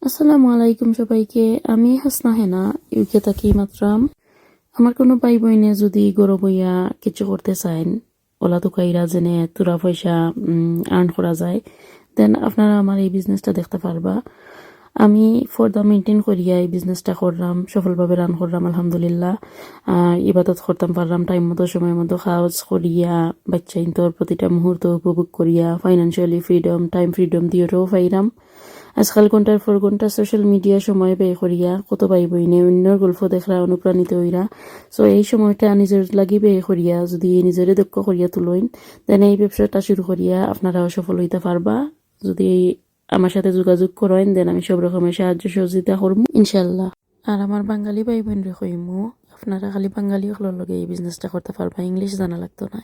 আসসালামু আলাইকুম সবাইকে। আমি হাসনা হেনা, ইউকে থাকি মাত্রাম। আমার কোনো ভাই বইনে যদি গরো বইয়া কিছু করতে চান, ওলা দোকাইরা যেনে তুরা পয়সা আর্ন করা যায়, দেন আপনারা আমার এই বিজনেসটা দেখতে পারবা। আমি ফর্দা মেনটেন করিয়া এই বিজনেসটা করলাম, সফলভাবে রান করলাম আলহামদুলিল্লাহ। ইবাদত করতাম পারলাম টাইম মতো, সময় মতো কাজ করিয়া, বাচ্চা ইন্তর প্রতিটা মুহূর্ত উপভোগ করিয়া, ফাইন্যান্সিয়ালি ফ্রিডম, টাইম ফ্রিডম দিয়েও পাইলাম। আজকাল ঘন্টার পর ঘন্টা সোশ্যাল মিডিয়া সময় ব্যয় করিয়া কত ভাই বইনে অন্যর গল্প দেখরা অনুপ্রাণিত হইরা। সো এই সময়টা নিজের লাগি ব্যয় করিয়া যদি নিজেরে দক্ষ করিয়া তুলইন, দেন এই ব্যবসাটা শুরু করিয়া আপনারাও সফল হইতে পারবা। যদি আমার সাথে যোগাযোগ করেন, দেন আমি সব রকমের সাহায্য সহযোগিতা করবো ইনশাল্লাহ। আর আমার বাঙালি ভাই বোন রে কইমু, আপনারা খালি বাঙালি হলোর লগে এই বিজনেসটা করতে পারবা, ইংলিশ জানা লাগতো না।